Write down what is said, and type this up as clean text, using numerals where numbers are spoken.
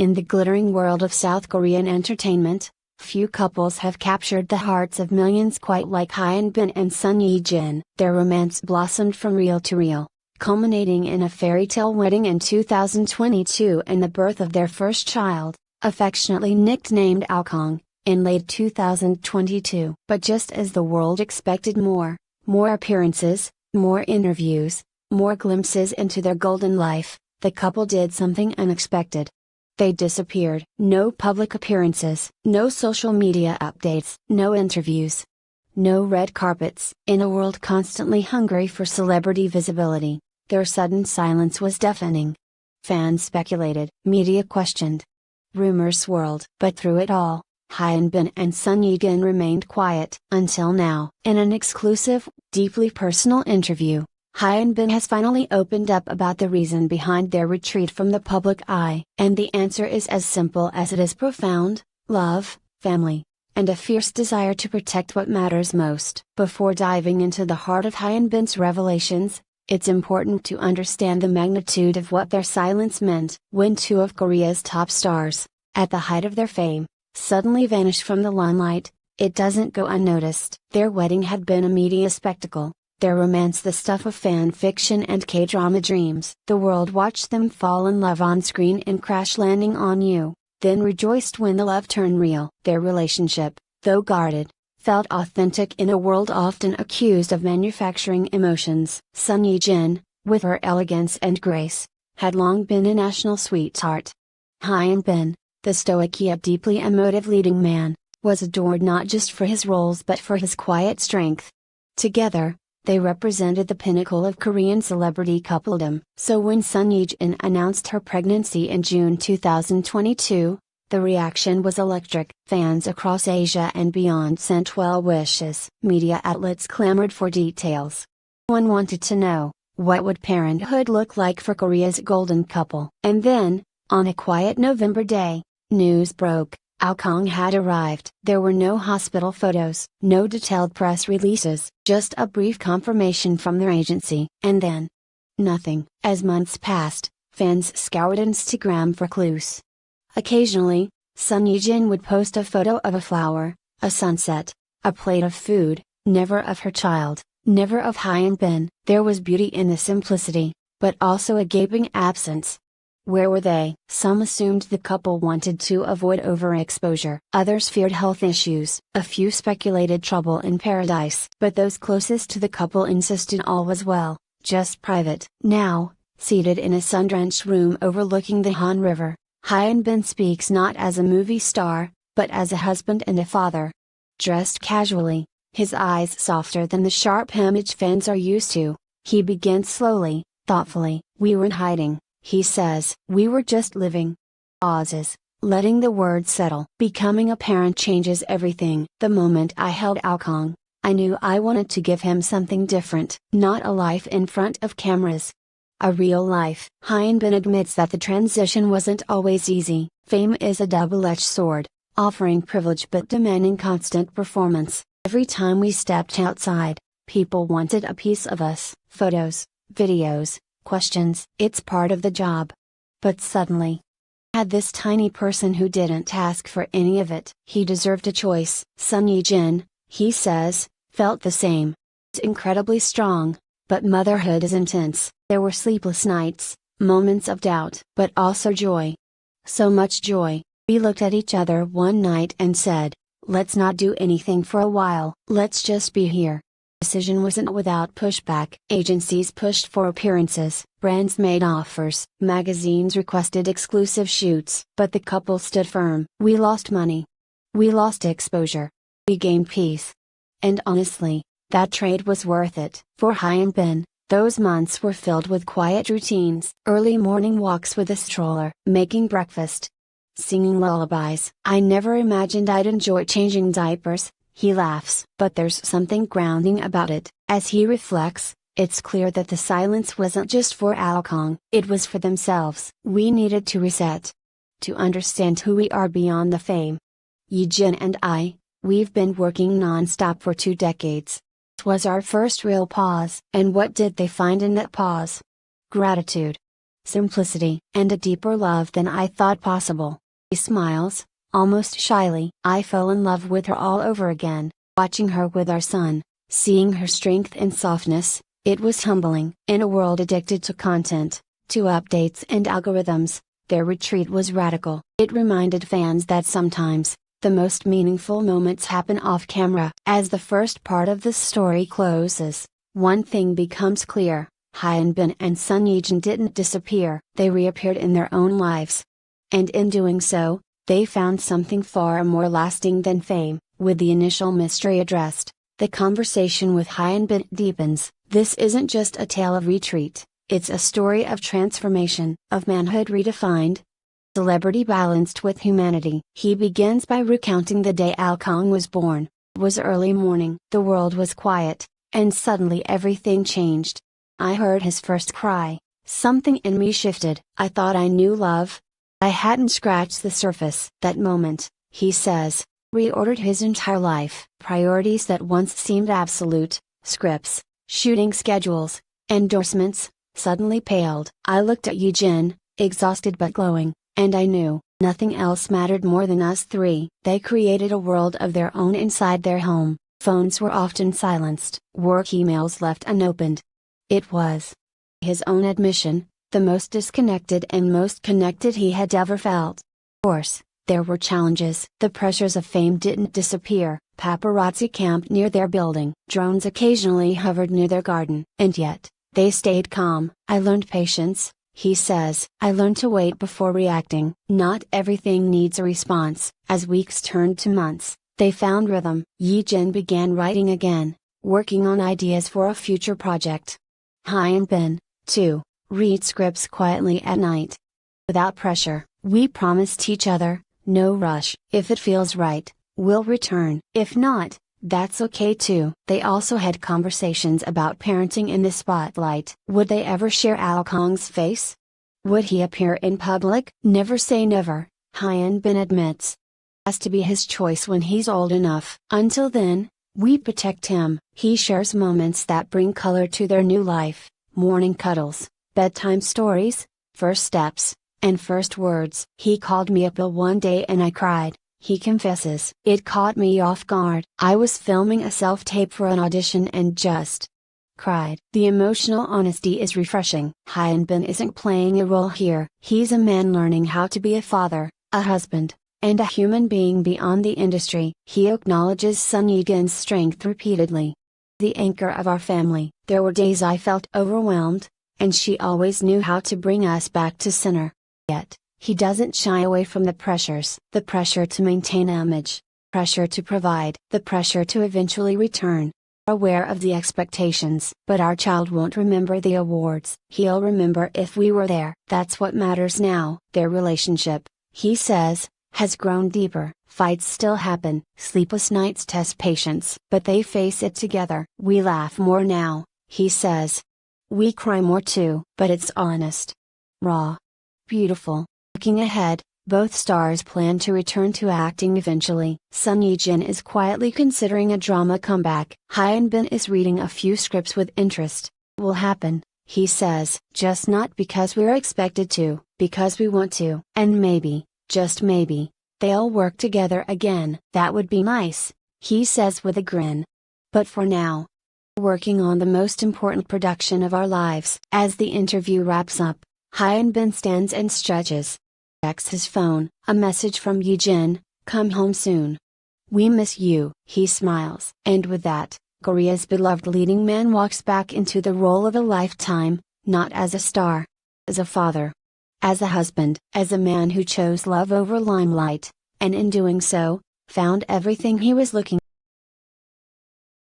In the glittering world of South Korean entertainment, few couples have captured the hearts of millions quite like Hyun and Son Ye Jin. Their romance blossomed from reel to reel, culminating in a fairy tale wedding in 2022 and the birth of their first child, affectionately nicknamed Alkong, in late 2022. But just as the world expected more appearances, more interviews, more glimpses into their golden life, the couple did something unexpected. They disappeared. No public appearances, no social media updates, no interviews, no red carpets. In a world constantly hungry for celebrity visibility, their sudden silence was deafening. Fans speculated, media questioned, rumors swirled. But through it all, Hyun and Son Ye Jin remained quiet. Until now, in an exclusive, deeply personal interview, Hyun has finally opened up about the reason behind their retreat from the public eye. And the answer is as simple as it is profound: love, family, and a fierce desire to protect what matters most. Before diving into the heart of Hyun's revelations, it's important to understand the magnitude of what their silence meant. When two of Korea's top stars, at the height of their fame, suddenly vanished from the limelight, it doesn't go unnoticed. Their wedding had been a media spectacle, their romance the stuff of fan fiction and K-drama dreams. The world watched them fall in love on screen and crash landing on you, then rejoiced when the love turned real. Their relationship, though guarded, felt authentic in a world often accused of manufacturing emotions. Son Ye Jin, with her elegance and grace, had long been a national sweetheart. Hyun, the stoic yet deeply emotive leading man, was adored not just for his roles but for his quiet strength. Together, they represented the pinnacle of Korean celebrity coupledom. So when Son Ye Jin announced her pregnancy in June 2022, the reaction was electric. Fans across Asia and beyond sent well wishes. Media outlets clamored for details. One wanted to know, what would parenthood look like for Korea's golden couple? And then, on a quiet November day, news broke: Alkong had arrived. There were no hospital photos, no detailed press releases, just a brief confirmation from their agency. And then, nothing. As months passed, fans scoured Instagram for clues. Occasionally, Son Ye Jin would post a photo of a flower, a sunset, a plate of food, never of her child, never of Hyun. There was beauty in the simplicity, but also a gaping absence. Where were they? Some assumed the couple wanted to avoid overexposure. Others feared health issues. A few speculated trouble in paradise. But those closest to the couple insisted all was well, just private. Now, seated in a sun-drenched room overlooking the Han River, Hyun speaks not as a movie star, but as a husband and a father. Dressed casually, his eyes softer than the sharp image fans are used to, he begins slowly, thoughtfully. We were in hiding, he says. We were just living. Pauses, letting the words settle. Becoming a parent changes everything. The moment I held Alkong, I knew I wanted to give him something different. Not a life in front of cameras. A real life. Hyun admits that the transition wasn't always easy. Fame is a double-edged sword, offering privilege but demanding constant performance. Every time we stepped outside, people wanted a piece of us. Photos, videos, questions. It's part of the job. But suddenly, had this tiny person who didn't ask for any of it. He deserved a choice. Son Ye Jin, he says, felt the same. It's incredibly strong, but motherhood is intense. There were sleepless nights, moments of doubt, but also joy. So much joy. We looked at each other one night and said, let's not do anything for a while. Let's just be here. Decision wasn't without pushback. Agencies pushed for appearances, brands made offers, magazines requested exclusive shoots. But the couple stood firm. We lost money. We lost exposure. We gained peace. And honestly, that trade was worth it. For Hyun, those months were filled with quiet routines. Early morning walks with a stroller, making breakfast, singing lullabies. I never imagined I'd enjoy changing diapers, he laughs. But there's something grounding about it. As he reflects, it's clear that the silence wasn't just for Alkong, it was for themselves. We needed to reset. To understand who we are beyond the fame. Ye Jin and I, we've been working non-stop for 2 decades. It was our first real pause. And what did they find in that pause? Gratitude. simplicity, and a deeper love than I thought possible. He smiles, almost shyly. I fell in love with her all over again, watching her with our son, seeing her strength and softness. It was humbling. In a world addicted to content, to updates and algorithms, their retreat was radical. It reminded fans that sometimes, the most meaningful moments happen off camera. As the first part of the story closes, one thing becomes clear: Hyun Bin and Son Ye Jin didn't disappear, they reappeared in their own lives. And in doing so, they found something far more lasting than fame. With the initial mystery addressed, the conversation with Hyun Bin deepens. This isn't just a tale of retreat, it's a story of transformation, of manhood redefined, celebrity balanced with humanity. He begins by recounting the day Alkong was born. It was early morning. The world was quiet, and suddenly everything changed. I heard his first cry. Something in me shifted. I thought I knew love. I hadn't scratched the surface. That moment, he says, reordered his entire life. Priorities that once seemed absolute, scripts, shooting schedules, endorsements, suddenly paled. I looked at Ye Jin, exhausted but glowing, and I knew, nothing else mattered more than us three. They created a world of their own inside their home. Phones were often silenced, work emails left unopened. It was his own admission, the most disconnected and most connected he had ever felt. Of course, there were challenges. The pressures of fame didn't disappear. Paparazzi camped near their building. Drones occasionally hovered near their garden. And yet, they stayed calm. I learned patience, he says. I learned to wait before reacting. Not everything needs a response. As weeks turned to months, they found rhythm. Ye Jin began writing again, working on ideas for a future project. Hyun Bin, too, read scripts quietly at night. Without pressure, we promised each other, no rush. If it feels right, we'll return. If not, that's okay too. They also had conversations about parenting in the spotlight. Would they ever share Alkong's face? Would he appear in public? Never say never, Hyun Bin admits. Has to be his choice when he's old enough. Until then, we protect him. He shares moments that bring color to their new life: morning cuddles, bedtime stories, first steps, and first words. He called me up one day and I cried, he confesses. It caught me off guard. I was filming a self-tape for an audition and just cried. The emotional honesty is refreshing. Hyun Bin isn't playing a role here. He's a man learning how to be a father, a husband, and a human being beyond the industry. He acknowledges Son Ye Jin's strength repeatedly. The anchor of our family. There were days I felt overwhelmed, and she always knew how to bring us back to center. Yet, he doesn't shy away from the pressures. The pressure to maintain image, pressure to provide, the pressure to eventually return. Aware of the expectations. But our child won't remember the awards. He'll remember if we were there. That's what matters now. Their relationship, he says, has grown deeper. Fights still happen. Sleepless nights test patience. But they face it together. We laugh more now, he says. We cry more too. But it's honest. Raw. Beautiful. Looking ahead, both stars plan to return to acting eventually. Son Ye Jin is quietly considering a drama comeback. Hyun Bin is reading a few scripts with interest. It will happen, he says. Just not because we're expected to, because we want to. And maybe, just maybe, they'll work together again. That would be nice, he says with a grin. But for now, working on the most important production of our lives. As the interview wraps up, Hyun Bin stands and stretches. Checks his phone, a message from Ye Jin, come home soon. We miss you. He smiles. And with that, Korea's beloved leading man walks back into the role of a lifetime, not as a star, as a father, as a husband, as a man who chose love over limelight, and in doing so, found everything he was looking